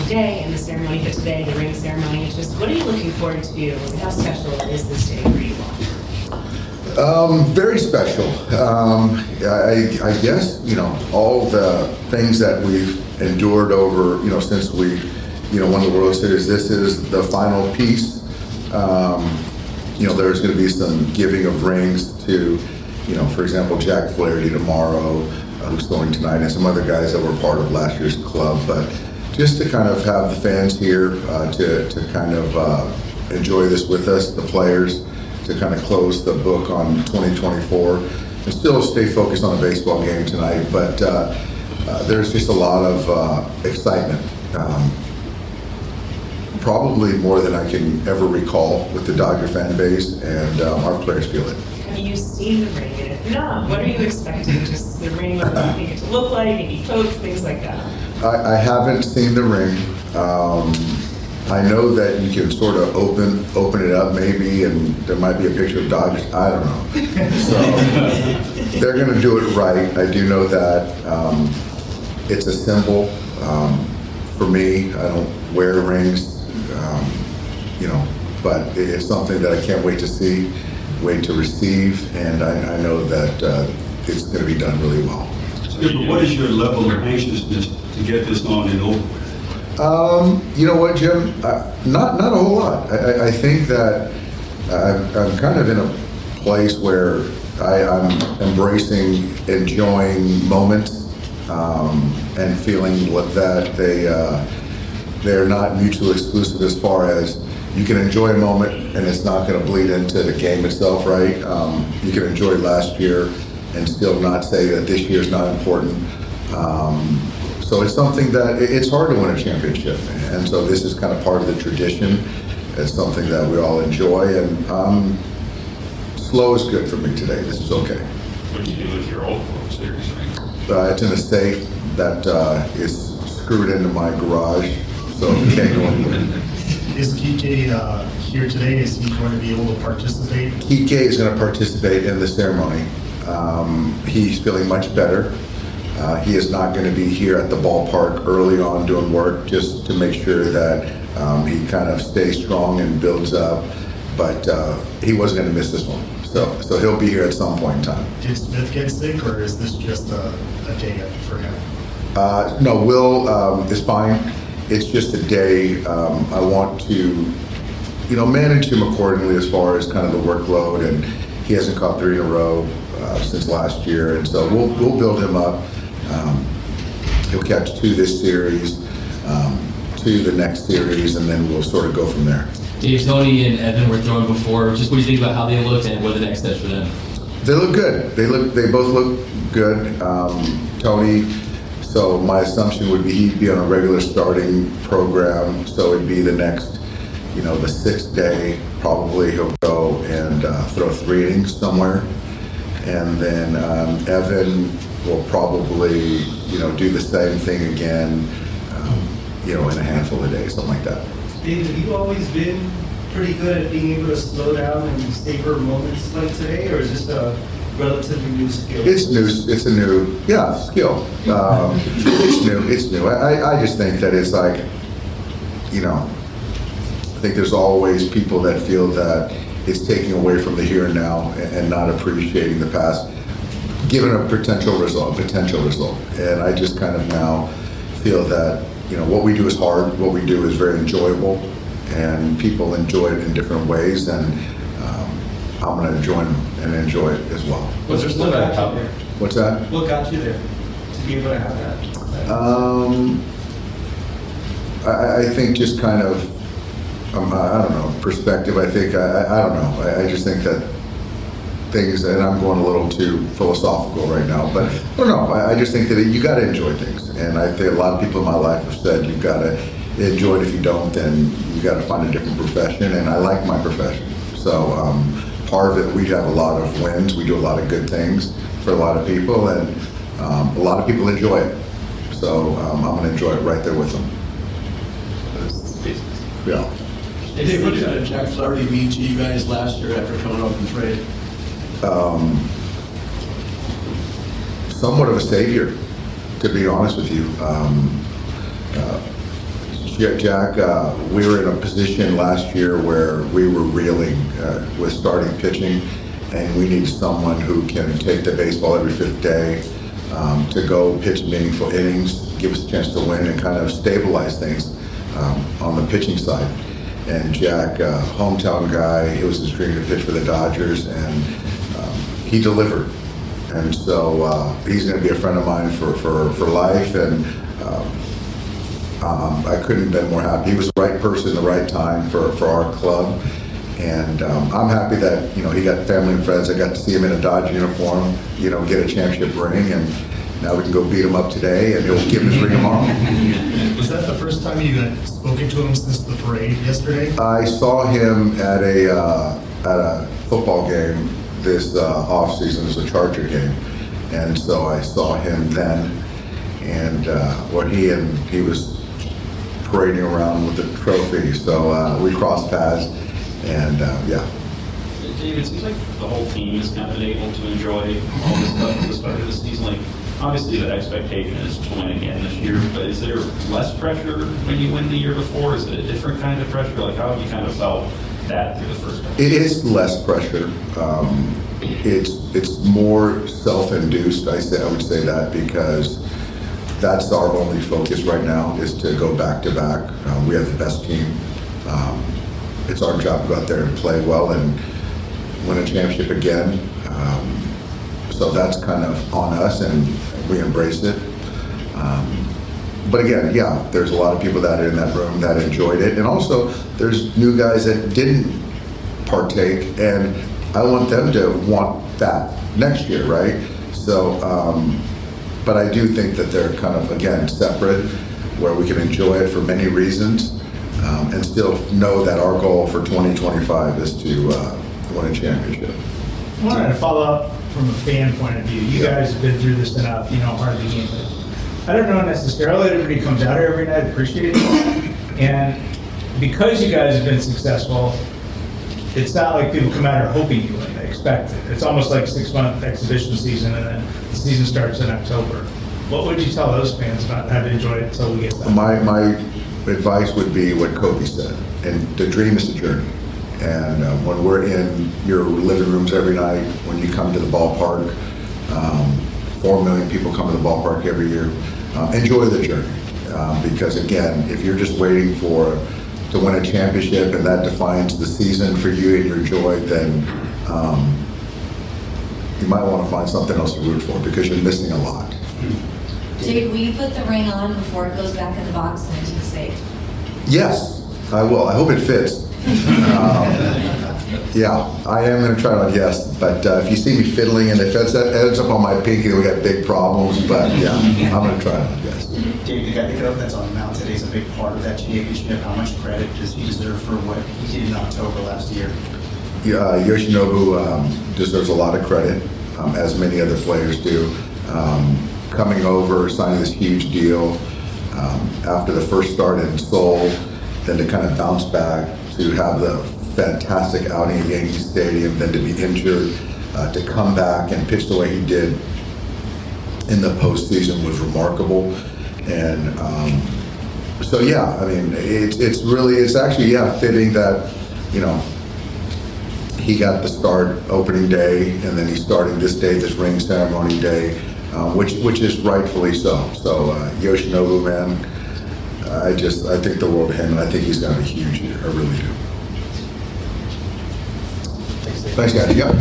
today, and the ceremony hit today, the ring ceremony. It's just, what are you looking forward to? How special is this day for you all? Very special. I guess, all the things that we've endured over, since we, won the World Series, this is the final piece. There's going to be some giving of rings to, for example, Jack Flaherty tomorrow, who's throwing tonight, and some other guys that were part of last year's club. But just to kind of have the fans here to kind of enjoy this with us, the players, to kind of close the book on 2024 and still stay focused on the baseball game tonight. But there's just a lot of excitement, probably more than I can ever recall with the Dodger fan base, and our players feel it. Have you seen the ring? And if not, what are you expecting? Just the ring, what do you think it to look like, any coats, things like that? I haven't seen the ring. I know that you can sort of open it up maybe, and there might be a picture of Dodgers. I don't know. So they're going to do it right. I do know that it's a symbol for me. I don't wear rings, but it's something that I can't wait to see, wait to receive, and I know that it's going to be done really well. Yeah, but what is your level of anxiousness to get this on and over with? You know what, Jim? Not a whole lot. I think that I'm kind of in a place where I'm embracing, enjoying moments, and feeling that they're not mutually exclusive as far as you can enjoy a moment and it's not going to bleed into the game itself, right? You can enjoy last year and still not say that this year's not important. So it's something that, it's hard to win a championship, and so this is kind of part of the tradition. It's something that we all enjoy, and slow is good for me today. This is okay. What do you do with your old World Series ring? It's in a safe that is screwed into my garage, so it can't go anywhere. Is Kiké here today? Is he going to be able to participate? Kiké is going to participate in the ceremony. He's feeling much better. He is not going to be here at the ballpark early on doing work, just to make sure that he kind of stays strong and builds up. But he wasn't going to miss this one, so he'll be here at some point in time. Did Smith get sick, or is this just a day for him? No, Will is fine. It's just a day. I want to, manage him accordingly as far as kind of the workload, and he hasn't caught 3 in a row since last year, and so we'll build him up. He'll catch 2 this series, 2 the next series, and then we'll sort of go from there. Dave, Tony, and Evan were throwing before. Just what do you think about how they looked and what are the next steps for them? They look good. They both look good. Tony, so my assumption would be he'd be on a regular starting program, so it'd be the next, the 6th day, probably he'll go and throw 3 innings somewhere. And then Evan will probably, do the same thing again, in a handful of days, something like that. Dave, have you always been pretty good at being able to slow down and savor moments like today, or is this a relatively new skill? It's new. It's a new, skill. It's new. I just think that it's like, I think there's always people that feel that it's taking away from the here and now and not appreciating the past, given a potential result. And I just kind of now feel that, what we do is hard, what we do is very enjoyable, and people enjoy it in different ways, and I'm going to join and enjoy it as well. What got you there? What's that? What got you there to be able to have that? I think just kind of, I don't know, perspective. I think, I don't know. I just think that things, and I'm going a little too philosophical right now, but I don't know. I just think that you got to enjoy things. And I think a lot of people in my life have said you've got to enjoy it. If you don't, then you got to find a different profession. And I like my profession. So part of it, we have a lot of wins. We do a lot of good things for a lot of people, and a lot of people enjoy it. So I'm going to enjoy it right there with them. Yeah. Hey, what did Jack Flaherty mean to you guys last year after coming off the trade? Somewhat of a savior, to be honest with you. Jack, we were in a position last year where we were reeling with starting pitching, and we need someone who can take the baseball every fifth day to go pitch meaningful innings, give us a chance to win, and kind of stabilize things on the pitching side. And Jack, hometown guy, it was his dream to pitch for the Dodgers, and he delivered. And so he's going to be a friend of mine for life, and I couldn't have been more happy. He was the right person, the right time for our club. And I'm happy that, he got family and friends. I got to see him in a Dodger uniform, get a championship ring, and now we can go beat him up today, and he'll give him his ring tomorrow. Was that the first time you had spoken to him since the parade yesterday? I saw him at a football game this off-season. It was a Charger game, and so I saw him then, and he was parading around with the trophy, so we crossed paths, and yeah. David, it seems like the whole team has kind of been able to enjoy all this stuff at the start of the season. Like, obviously, the expectation is to win again this year, but is there less pressure when you win the year before? Is it a different kind of pressure? Like, how have you kind of felt that through the first couple? It is less pressure. It's more self-induced. I would say that because that's our only focus right now is to go back to back. We have the best team. It's our job to go out there and play well and win a championship again. So that's kind of on us, and we embrace it. But again, yeah, there's a lot of people that are in that room that enjoyed it, and also there's new guys that didn't partake, and I want them to want that next year, right? So, but I do think that they're kind of, again, separate, where we can enjoy it for many reasons, and still know that our goal for 2025 is to win a championship. I wanted to follow up from a fan point of view. You guys have been through this enough, you know how hard the game is. I don't know necessarily everybody comes out here every night appreciating it. And because you guys have been successful, it's not like people come out here hoping you win, they expect it. It's almost like a 6-month exhibition season, and then the season starts in October. What would you tell those fans about how to enjoy it until we get back? My advice would be what Kobe said, and the dream is the journey. And when we're in your living rooms every night, when you come to the ballpark, 4 million people come to the ballpark every year, enjoy the journey. Because again, if you're just waiting to win a championship and that defines the season for you and your joy, then you might want to find something else to root for because you're missing a lot. Jade, will you put the ring on before it goes back in the box and into the safe? Yes, I will. I hope it fits. Yeah, I am going to try it on yes, but if you see me fiddling and if it ends up on my pinky, we got big problems, but yeah, I'm going to try it on yes. Dave, the guy that's on the mound today is a big part of that championship. How much credit does he deserve for what he did in October last year? Yeah, Yoshinobu deserves a lot of credit, as many other players do. Coming over, signing this huge deal after the first start in Seoul, then to kind of bounce back, to have the fantastic outing at Yankee Stadium, then to be injured, to come back and pitch the way he did in the postseason was remarkable. And so yeah, I mean, it's actually fitting that, he got the start opening day, and then he's starting this day, this ring ceremony day, which is rightfully so. So Yoshinobu, man, I think the world of him, and I think he's going to be huge here. I really do. Thanks, guys. Yeah.